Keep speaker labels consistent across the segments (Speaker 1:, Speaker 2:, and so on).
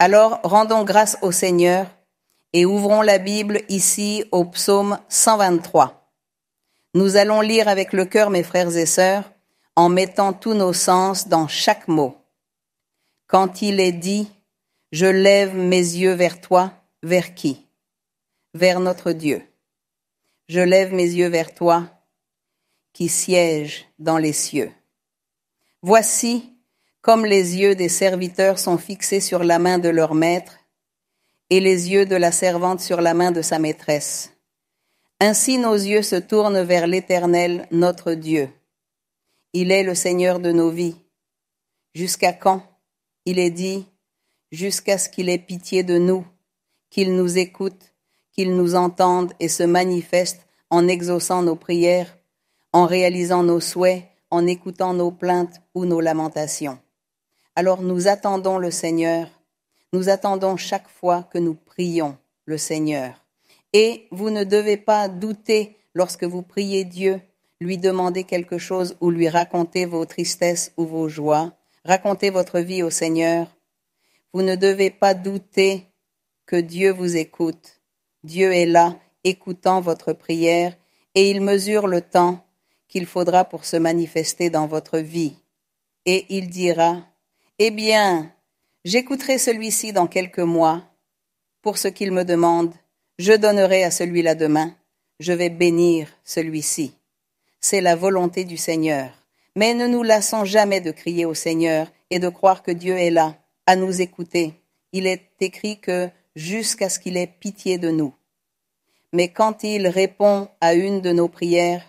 Speaker 1: Alors rendons grâce au Seigneur et ouvrons la Bible ici au psaume 123. Nous allons lire avec le cœur, mes frères et sœurs, en mettant tous nos sens dans chaque mot. Quand il est dit « Je lève mes yeux vers toi », vers qui? Vers notre Dieu. Je lève mes yeux vers toi, qui siège dans les cieux. Voici comme les yeux des serviteurs sont fixés sur la main de leur maître et les yeux de la servante sur la main de sa maîtresse. Ainsi nos yeux se tournent vers l'Éternel, notre Dieu. Il est le Seigneur de nos vies. Jusqu'à quand? Il est dit, jusqu'à ce qu'il ait pitié de nous, qu'il nous écoute, qu'il nous entende et se manifeste en exaucant nos prières, en réalisant nos souhaits, en écoutant nos plaintes ou nos lamentations. Alors nous attendons le Seigneur, nous attendons chaque fois que nous prions le Seigneur. Et vous ne devez pas douter lorsque vous priez Dieu, lui demander quelque chose ou lui raconter vos tristesses ou vos joies, raconter votre vie au Seigneur. Vous ne devez pas douter que Dieu vous écoute. Dieu est là, écoutant votre prière, et il mesure le temps qu'il faudra pour se manifester dans votre vie. Et il dira, « Eh bien, j'écouterai celui-ci dans quelques mois. Pour ce qu'il me demande, je donnerai à celui-là demain. Je vais bénir celui-ci. » C'est la volonté du Seigneur. Mais ne nous lassons jamais de crier au Seigneur et de croire que Dieu est là, à nous écouter. Il est écrit que jusqu'à ce qu'il ait pitié de nous. Mais quand il répond à une de nos prières,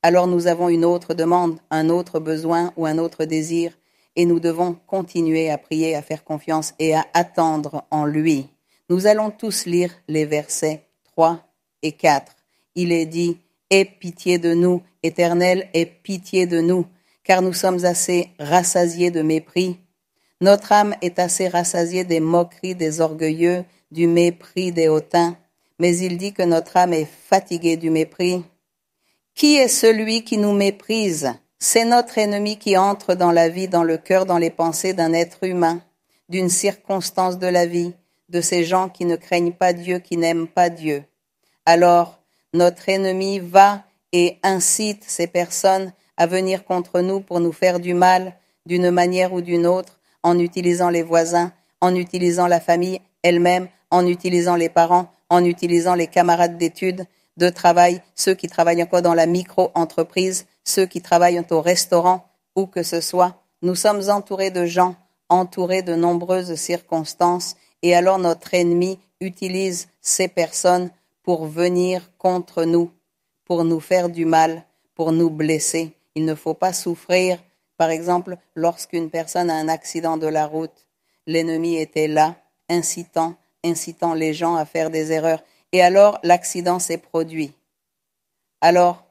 Speaker 1: alors nous avons une autre demande, un autre besoin ou un autre désir, et nous devons continuer à prier, à faire confiance et à attendre en lui. Nous allons tous lire les versets 3 et 4. Il est dit, « Aie pitié de nous, Éternel, aie pitié de nous, car nous sommes assez rassasiés de mépris. Notre âme est assez rassasiée des moqueries des orgueilleux, du mépris des hautains. Mais il dit que notre âme est fatiguée du mépris. Qui est celui qui nous méprise? C'est notre ennemi qui entre dans la vie, dans le cœur, dans les pensées d'un être humain, d'une circonstance de la vie, de ces gens qui ne craignent pas Dieu, qui n'aiment pas Dieu. Alors, notre ennemi va et incite ces personnes à venir contre nous pour nous faire du mal d'une manière ou d'une autre, en utilisant les voisins, en utilisant la famille elle-même, en utilisant les parents, en utilisant les camarades d'études, de travail, ceux qui travaillent encore dans la micro-entreprise, ceux qui travaillent au restaurant, où que ce soit. Nous sommes entourés de gens, entourés de nombreuses circonstances, et alors notre ennemi utilise ces personnes pour venir contre nous, pour nous faire du mal, pour nous blesser. Il ne faut pas souffrir. Par exemple, lorsqu'une personne a un accident de la route, l'ennemi était là, incitant les gens à faire des erreurs. Et alors, l'accident s'est produit. Alors,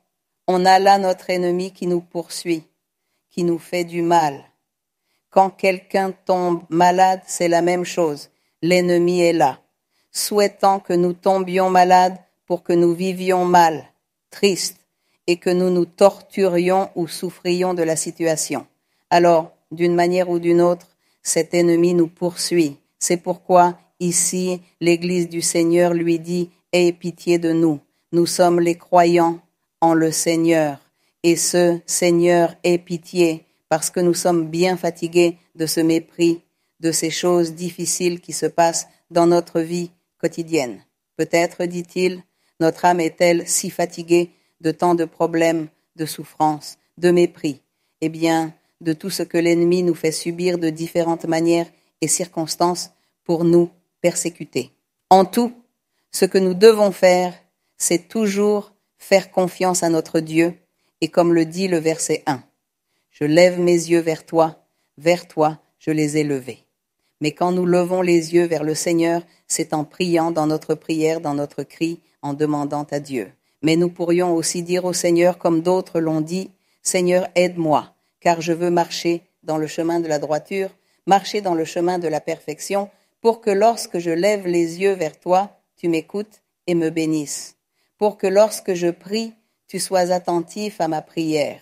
Speaker 1: on a là notre ennemi qui nous poursuit, qui nous fait du mal. Quand quelqu'un tombe malade, c'est la même chose. L'ennemi est là, souhaitant que nous tombions malades pour que nous vivions mal, tristes, et que nous nous torturions ou souffrions de la situation. Alors, d'une manière ou d'une autre, cet ennemi nous poursuit. C'est pourquoi, ici, l'Église du Seigneur lui dit « Aie pitié de nous. Nous sommes les croyants en le Seigneur. Et ce Seigneur ait pitié parce que nous sommes bien fatigués de ce mépris, de ces choses difficiles qui se passent dans notre vie quotidienne. Peut-être, dit-il, notre âme est-elle si fatiguée de tant de problèmes, de souffrances, de mépris. Eh bien, de tout ce que l'ennemi nous fait subir de différentes manières et circonstances pour nous persécuter. En tout, ce que nous devons faire, c'est toujours faire confiance à notre Dieu, et comme le dit le verset 1, « Je lève mes yeux vers toi je les ai levés. » Mais quand nous levons les yeux vers le Seigneur, c'est en priant dans notre prière, dans notre cri, en demandant à Dieu. Mais nous pourrions aussi dire au Seigneur, comme d'autres l'ont dit, « Seigneur, aide-moi, car je veux marcher dans le chemin de la droiture, marcher dans le chemin de la perfection, pour que lorsque je lève les yeux vers toi, tu m'écoutes et me bénisses. Pour que lorsque je prie, tu sois attentif à ma prière.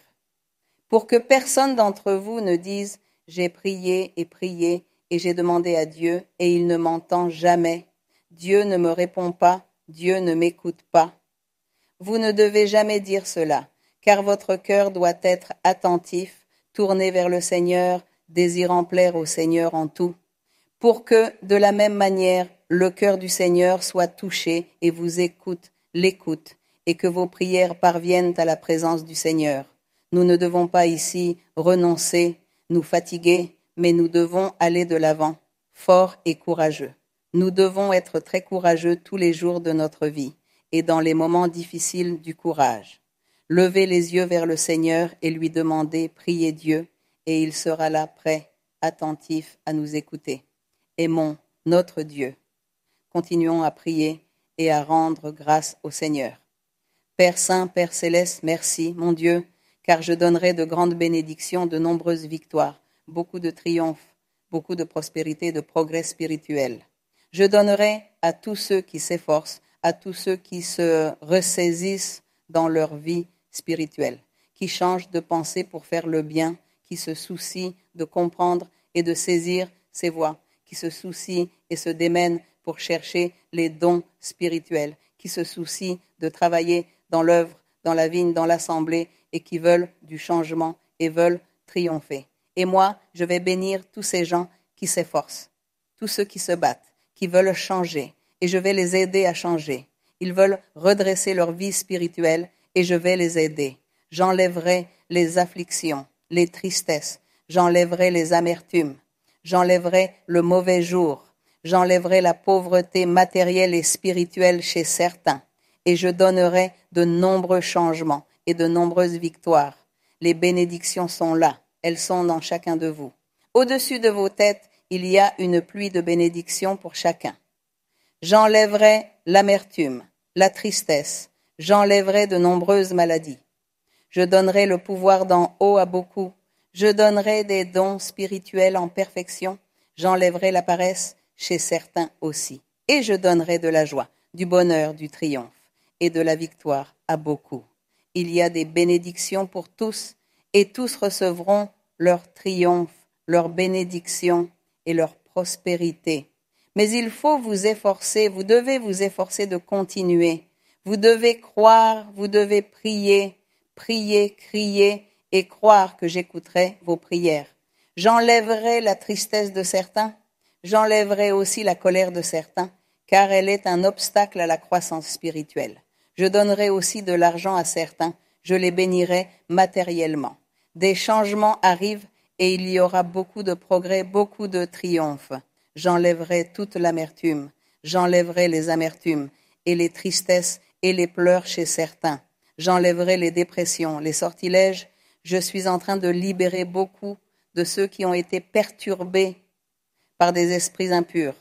Speaker 1: Pour que personne d'entre vous ne dise « j'ai prié et j'ai demandé à Dieu, et il ne m'entend jamais. Dieu ne me répond pas, Dieu ne m'écoute pas. Vous ne devez jamais dire cela, car votre cœur doit être attentif, tourné vers le Seigneur, désirant plaire au Seigneur en tout, pour que, de la même manière, le cœur du Seigneur soit touché et vous l'écoute, et que vos prières parviennent à la présence du Seigneur. Nous ne devons pas ici renoncer, nous fatiguer, mais nous devons aller de l'avant, forts et courageux. Nous devons être très courageux tous les jours de notre vie et dans les moments difficiles du courage. Levez les yeux vers le Seigneur et lui demandez, priez Dieu, et il sera là prêt, attentif à nous écouter. Aimons notre Dieu. Continuons à prier et à rendre grâce au Seigneur. Père Saint, Père Céleste, merci, mon Dieu, car je donnerai de grandes bénédictions, de nombreuses victoires, beaucoup de triomphes, beaucoup de prospérité et de progrès spirituel. Je donnerai à tous ceux qui s'efforcent, à tous ceux qui se ressaisissent dans leur vie spirituelle, qui changent de pensée pour faire le bien, qui se soucient de comprendre et de saisir ses voies, qui se soucient et se démènent pour chercher les dons spirituels, qui se soucient de travailler dans l'œuvre, dans la vigne, dans l'assemblée, et qui veulent du changement et veulent triompher. Et moi, je vais bénir tous ces gens qui s'efforcent, tous ceux qui se battent, qui veulent changer, et je vais les aider à changer. Ils veulent redresser leur vie spirituelle, et je vais les aider. J'enlèverai les afflictions, les tristesses, j'enlèverai les amertumes, j'enlèverai le mauvais jour, j'enlèverai la pauvreté matérielle et spirituelle chez certains, et je donnerai de nombreux changements et de nombreuses victoires. Les bénédictions sont là, elles sont dans chacun de vous. Au-dessus de vos têtes, il y a une pluie de bénédictions pour chacun. J'enlèverai l'amertume, la tristesse, j'enlèverai de nombreuses maladies. Je donnerai le pouvoir d'en haut à beaucoup. Je donnerai des dons spirituels en perfection. J'enlèverai la paresse chez certains aussi. Et je donnerai de la joie, du bonheur, du triomphe et de la victoire à beaucoup. Il y a des bénédictions pour tous et tous recevront leur triomphe, leur bénédiction et leur prospérité. Mais il faut vous efforcer, vous devez vous efforcer de continuer. Vous devez croire, vous devez prier, crier et croire que j'écouterai vos prières. J'enlèverai la tristesse de certains, j'enlèverai aussi la colère de certains, car elle est un obstacle à la croissance spirituelle. Je donnerai aussi de l'argent à certains, je les bénirai matériellement. Des changements arrivent et il y aura beaucoup de progrès, beaucoup de triomphes. J'enlèverai toute l'amertume, j'enlèverai les amertumes et les tristesses et les pleurs chez certains. J'enlèverai les dépressions, les sortilèges. Je suis en train de libérer beaucoup de ceux qui ont été perturbés par des esprits impurs.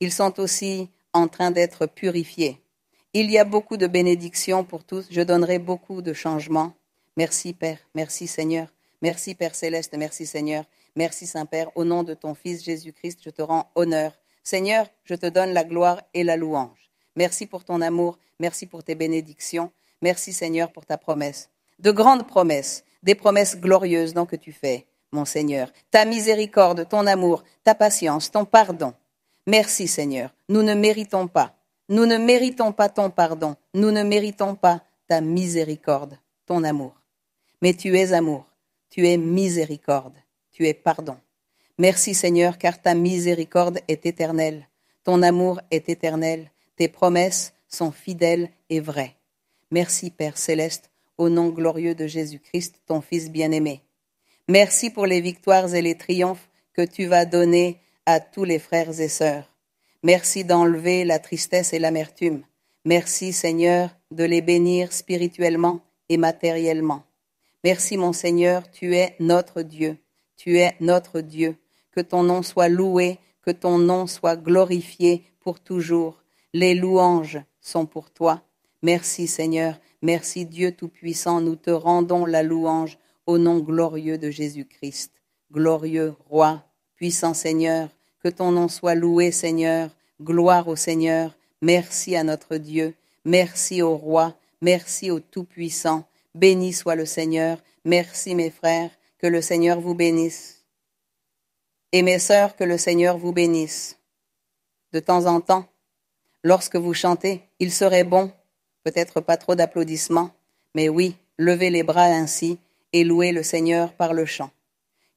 Speaker 1: Ils sont aussi en train d'être purifiés. Il y a beaucoup de bénédictions pour tous. Je donnerai beaucoup de changements. Merci Père, merci Seigneur. Merci Père Céleste, merci Seigneur. Merci Saint-Père. Au nom de ton Fils Jésus-Christ, je te rends honneur. Seigneur, je te donne la gloire et la louange. Merci pour ton amour, merci pour tes bénédictions. Merci Seigneur pour ta promesse. De grandes promesses, des promesses glorieuses donc que tu fais, mon Seigneur. Ta miséricorde, ton amour, ta patience, ton pardon. Merci Seigneur. Nous ne méritons pas. Nous ne méritons pas ton pardon. Nous ne méritons pas ta miséricorde, ton amour. Mais tu es amour, tu es miséricorde, tu es pardon. Merci Seigneur, car ta miséricorde est éternelle. Ton amour est éternel. Tes promesses sont fidèles et vraies. Merci Père Céleste, au nom glorieux de Jésus-Christ, ton Fils bien-aimé. Merci pour les victoires et les triomphes que tu vas donner à tous les frères et sœurs. Merci d'enlever la tristesse et l'amertume. Merci Seigneur de les bénir spirituellement et matériellement. Merci mon Seigneur, tu es notre Dieu. Tu es notre Dieu. Que ton nom soit loué, que ton nom soit glorifié pour toujours. Les louanges sont pour toi. Merci Seigneur, merci Dieu Tout-Puissant, nous te rendons la louange au nom glorieux de Jésus-Christ. Glorieux Roi, puissant Seigneur, que ton nom soit loué Seigneur, gloire au Seigneur, merci à notre Dieu, merci au Roi, merci au Tout-Puissant, béni soit le Seigneur, merci mes frères, que le Seigneur vous bénisse. Et mes sœurs, que le Seigneur vous bénisse. De temps en temps, lorsque vous chantez, il serait bon, peut-être pas trop d'applaudissements, mais oui, levez les bras ainsi et louez le Seigneur par le chant.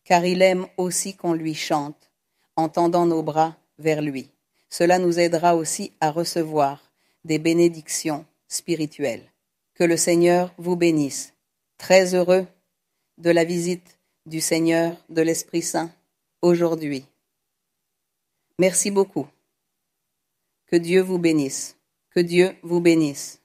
Speaker 1: Car il aime aussi qu'on lui chante, en tendant nos bras vers lui. Cela nous aidera aussi à recevoir des bénédictions spirituelles. Que le Seigneur vous bénisse. Très heureux de la visite du Seigneur, de l'Esprit Saint, aujourd'hui. Merci beaucoup. Que Dieu vous bénisse. Que Dieu vous bénisse.